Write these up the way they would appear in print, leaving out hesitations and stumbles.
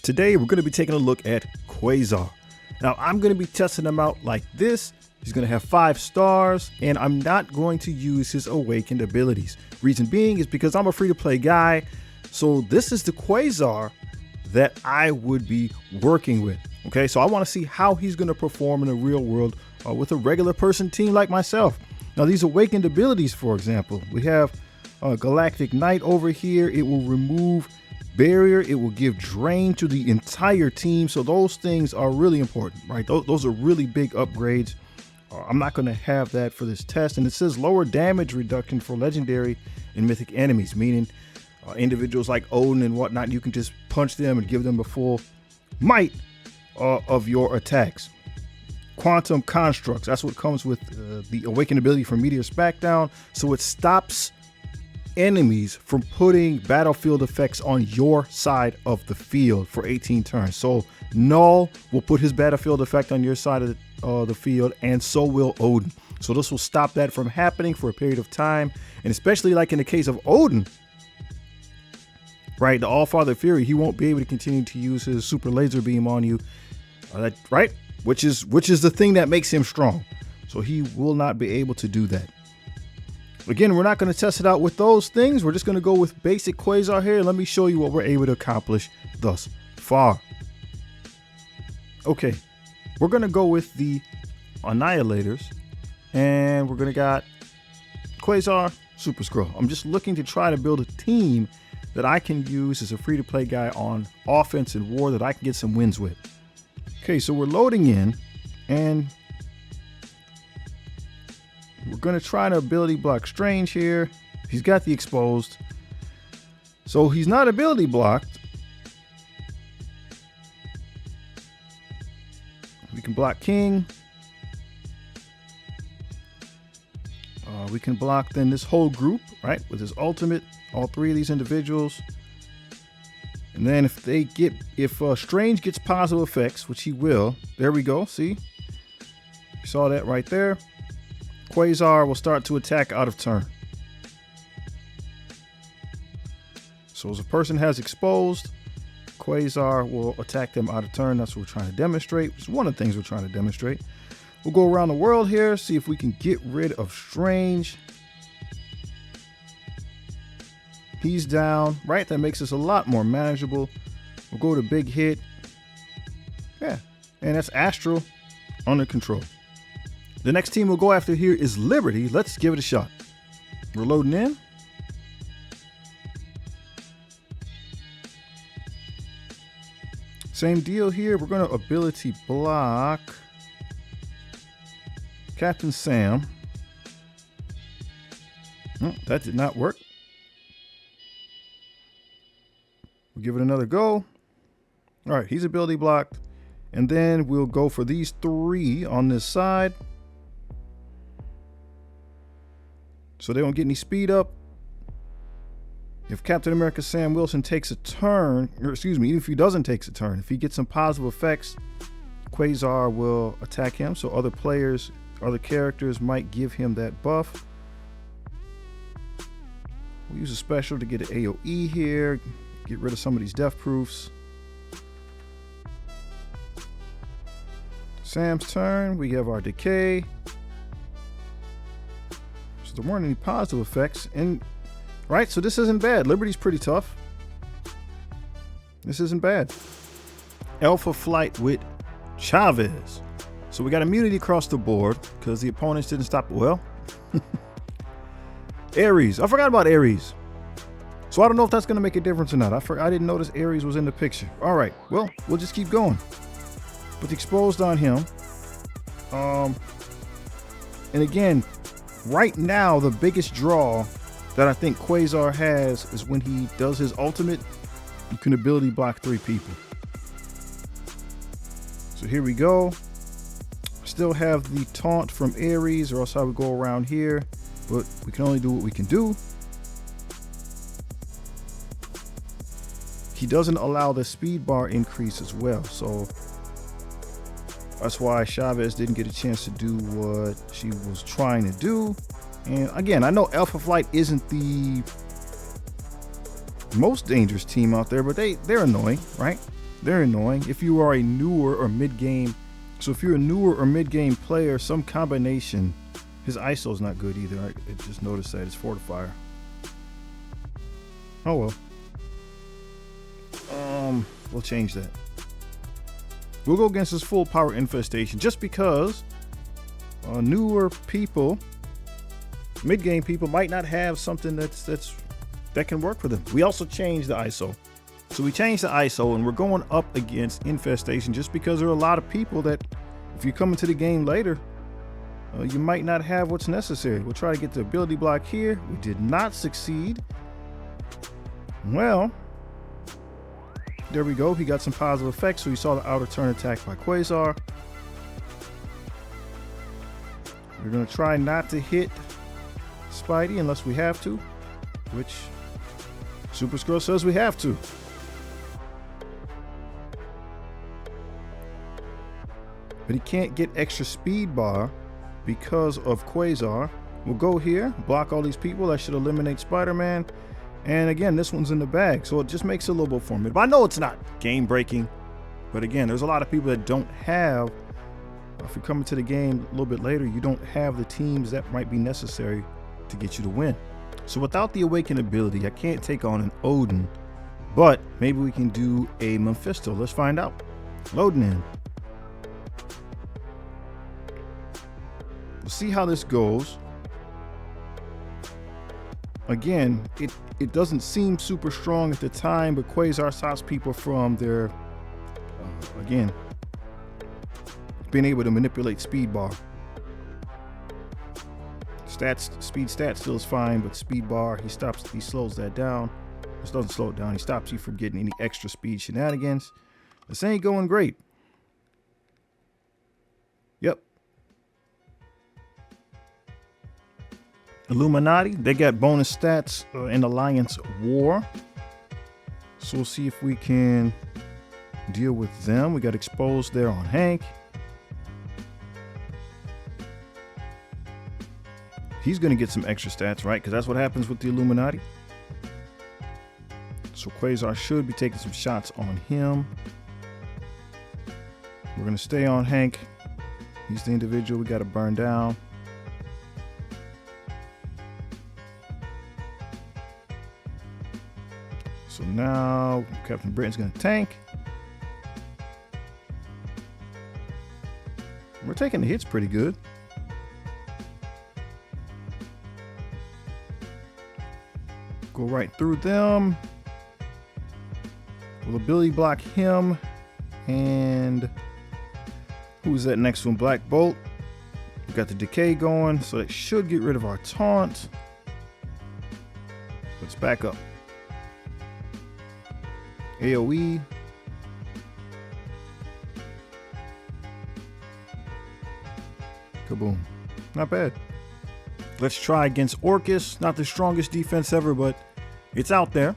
Today we're going to be taking a look at Quasar. Now I'm going to be testing him out like this. He's going to have 5 stars and I'm not going to use his awakened abilities. Reason being is because I'm a free-to-play guy. So this is the Quasar that I would be working with. Okay, so I want to see how he's going to perform in the real world with a regular person team like myself. Now these awakened abilities, for example, we have Galactic Knight over here. It will remove barrier, it will give drain to the entire team. So those things are really important, right? Those are really big upgrades. I'm not going to have that for this test. And it says lower damage reduction for legendary and mythic enemies, meaning individuals like Odin and whatnot, you can just punch them and give them the full might of your attacks. Quantum constructs, that's what comes with the awakened ability from Meteor Smackdown. So it stops enemies from putting battlefield effects on your side of the field for 18 turns. So Null will put his battlefield effect on your side of the field, and so will Odin. So this will stop that from happening for a period of time. And especially like in the case of Odin, right, the Allfather Fury, he won't be able to continue to use his super laser beam on you, right? Which is the thing that makes him strong. So he will not be able to do that. Again, we're not going to test it out with those things. We're just going to go with basic Quasar here. Let me show you what we're able to accomplish thus far. Okay, we're going to go with the Annihilators, and we're going to got Quasar, Super Skrull. I'm just looking to try to build a team that I can use as a free-to-play guy on offense and war that I can get some wins with. Okay, so we're loading in, and we're going to try to ability block Strange here. He's got the exposed. So he's not ability blocked. We can block King. We can block then this whole group, right? With his ultimate, all 3 of these individuals. And then if Strange gets positive effects, which he will, there we go, see? You saw that right there. Quasar will start to attack out of turn. So as a person has exposed, Quasar will attack them out of turn. That's what we're trying to demonstrate. It's one of the things we're trying to demonstrate. We'll go around the world here, see if we can get rid of Strange. He's down, right? That makes us a lot more manageable. We'll go to big hit. Yeah, and that's Astral under control. The next team we'll go after here is Liberty. Let's give it a shot. We're loading in. Same deal here. We're going to ability block Captain Sam. Oh, that did not work. We'll give it another go. All right, he's ability blocked. And then we'll go for these 3 on this side. So they don't get any speed up. If Captain America Sam Wilson takes a turn, or excuse me, even if he doesn't take a turn, if he gets some positive effects, Quasar will attack him. So other players, other characters might give him that buff. We'll use a special to get an AoE here, get rid of some of these death proofs. Sam's turn, we have our decay. There weren't any positive effects, and right, so this isn't bad. Liberty's pretty tough. This isn't bad. Alpha Flight with Chavez. So we got immunity across the board because the opponents didn't stop. Well, Ares. I forgot about Ares. So I don't know if that's going to make a difference or not. I didn't notice Ares was in the picture. All right, well, we'll just keep going. Put the exposed on him. And again, right now, the biggest draw that I think Quasar has is when he does his ultimate, you can ability block 3 people. So here we go. Still have the taunt from Ares, or else I would go around here, but we can only do what we can do. He doesn't allow the speed bar increase as well, so that's why Chavez didn't get a chance to do what she was trying to do. And again, I know Alpha Flight isn't the most dangerous team out there, but they're annoying, right? They're annoying. If you are a newer or mid-game, so if you're a newer or mid-game player, some combination, his ISO is not good either. I just noticed that it's fortifier. Oh well. We'll change that. We'll go against his full power infestation just because newer people, mid-game people might not have something that can work for them. We also changed the ISO. So we changed the ISO and we're going up against infestation just because there are a lot of people that if you come into the game later, you might not have what's necessary. We'll try to get the ability block here. We did not succeed. Well, there we go. He got some positive effects. So we saw the outer turn attack by Quasar. We're going to try not to hit Spidey unless we have to, which Super Scroll says we have to. But he can't get extra speed bar because of Quasar. We'll go here, block all these people. That should eliminate Spider-Man. And again, this one's in the bag, so it just makes it a little bit formidable. I know it's not game breaking, but again, there's a lot of people that don't have, if you're coming to the game a little bit later, you don't have the teams that might be necessary to get you to win. So without the Awaken ability, I can't take on an Odin, but maybe we can do a Mephisto. Let's find out. Loading in. We'll see how this goes. Again, it doesn't seem super strong at the time, but Quasar stops people from their, again, being able to manipulate speed bar. Speed stats still is fine, but speed bar, he slows that down. This doesn't slow it down. He stops you from getting any extra speed shenanigans. This ain't going great. Yep. Illuminati, they got bonus stats in Alliance War. So we'll see if we can deal with them. We got exposed there on Hank. He's going to get some extra stats, right? Because that's what happens with the Illuminati. So Quasar should be taking some shots on him. We're going to stay on Hank. He's the individual we got to burn down. So now Captain Britain's going to tank. We're taking the hits pretty good. Go right through them. We'll ability block him. And who's that next one? Black Bolt. We got the decay going, so that should get rid of our taunt. Let's back up. AoE. Kaboom. Not bad. Let's try against Orcus. Not the strongest defense ever, but it's out there.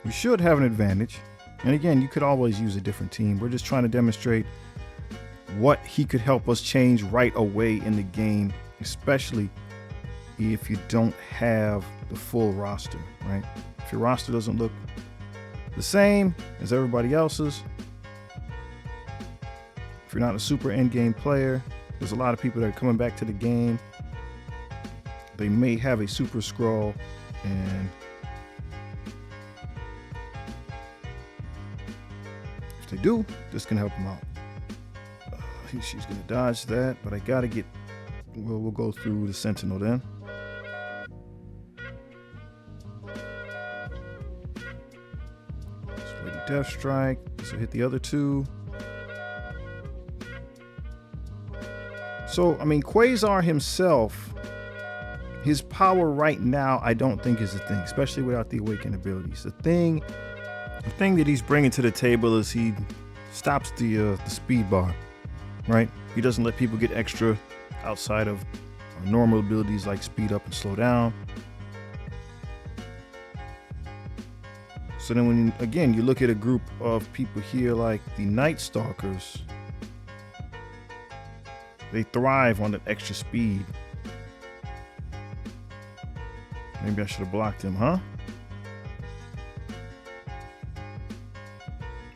We should have an advantage. And again, you could always use a different team. We're just trying to demonstrate what he could help us change right away in the game, especially if you don't have the full roster, right? If your roster doesn't look the same as everybody else's, if you're not a super end game player, there's a lot of people that are coming back to the game. They may have a super scroll, and if they do, this can help them out. I think she's gonna dodge that, but I gotta get, we'll go through the Sentinel then. Death Strike. So hit the other two. So, I mean, Quasar himself, his power right now, I don't think is a thing, especially without the Awaken abilities. The thing that he's bringing to the table is he stops the speed bar, right? He doesn't let people get extra outside of normal abilities like speed up and slow down. So then when, again, you look at a group of people here like the Night Stalkers, they thrive on that extra speed. Maybe I should have blocked him, huh?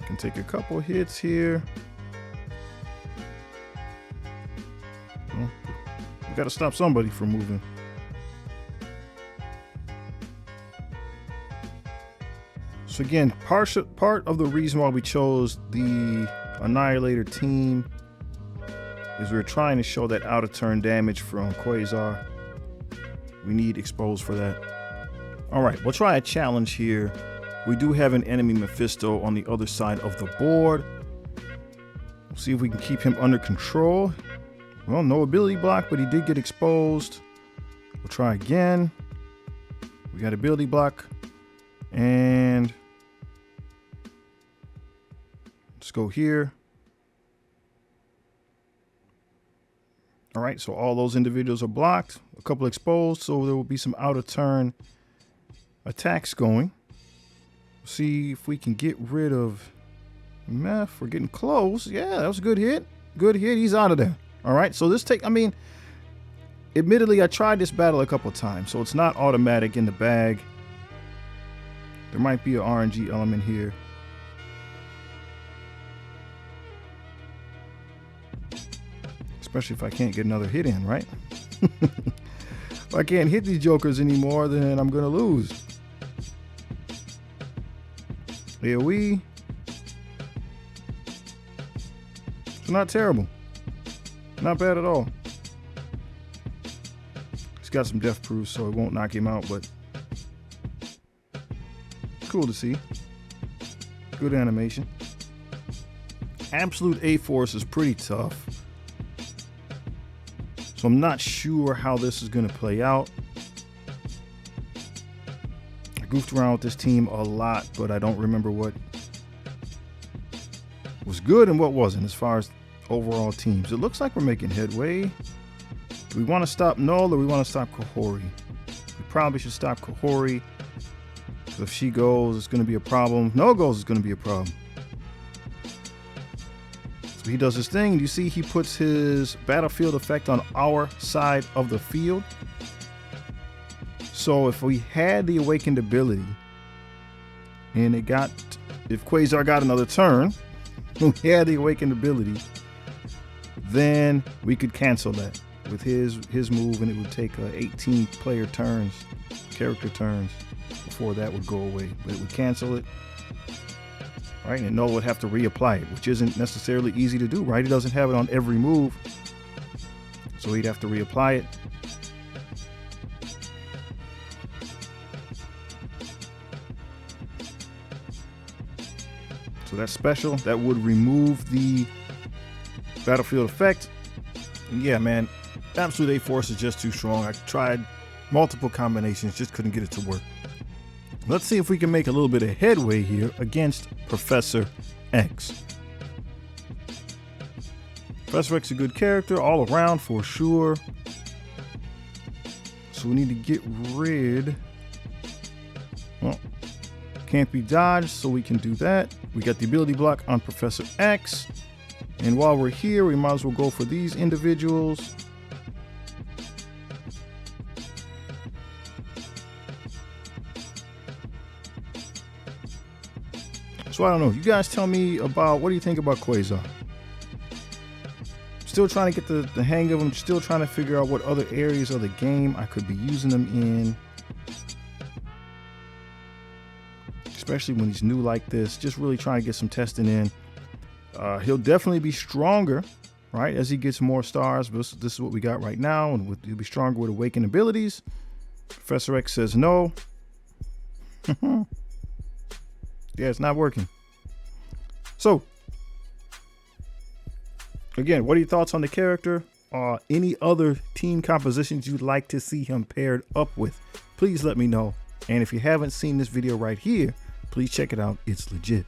Can take a couple hits here. Well, we got to stop somebody from moving. So again, part of the reason why we chose the Annihilator team is we're trying to show that out of turn damage from Quasar. We need exposed for that. All right, we'll try a challenge here. We do have an enemy Mephisto on the other side of the board. We'll see if we can keep him under control. Well, no ability block, but he did get exposed. We'll try again. We got ability block. And let's go here. All right, so all those individuals are blocked, a couple exposed, so there will be some out of turn attacks going. See if we can get rid of Meph. We're getting close. Yeah, that was a good hit. Good hit. He's out of there. All right, so this admittedly, I tried this battle a couple times, so it's not automatic in the bag. There might be an RNG element here. Especially if I can't get another hit in, right? If I can't hit these jokers anymore, then I'm gonna lose. AoE. It's not terrible. Not bad at all. He's got some death proof, so it won't knock him out, but cool to see. Good animation. Absolute A-Force is pretty tough. So I'm not sure how this is going to play out. I goofed around with this team a lot, but I don't remember what was good and what wasn't as far as overall teams. It looks like we're making headway. Do we want to stop Null or we want to stop Kahori? We probably should stop Kahori. So if she goes, it's going to be a problem. Null goes, it's going to be a problem. So he does his thing. You see he puts his battlefield effect on our side of the field. So if we had the awakened ability and if Quasar got another turn, we had the awakened ability, then we could cancel that with his move, and it would take 18 player turns, character turns, before that would go away. But it would cancel it. Right, and Null would have to reapply it, which isn't necessarily easy to do, right? He doesn't have it on every move, so he'd have to reapply it. So that's special. That would remove the battlefield effect. And yeah, man, Absolute A-Force is just too strong. I tried multiple combinations, just couldn't get it to work. Let's see if we can make a little bit of headway here against Professor X. Professor X is a good character all around for sure. So we need to get rid. Well, can't be dodged, so we can do that. We got the ability block on Professor X. And while we're here, we might as well go for these individuals. So I don't know. You guys tell me about, what do you think about Quasar? Still trying to get the hang of them. Still trying to figure out what other areas of the game I could be using them in. Especially when he's new like this. Just really trying to get some testing in. He'll definitely be stronger, right, as he gets more stars. But this is what we got right now. And he'll be stronger with awakened abilities. Professor X says no. Yeah, it's not working. So, again, what are your thoughts on the character? Any other team compositions you'd like to see him paired up with? Please let me know. And if you haven't seen this video right here, please check it out. It's legit.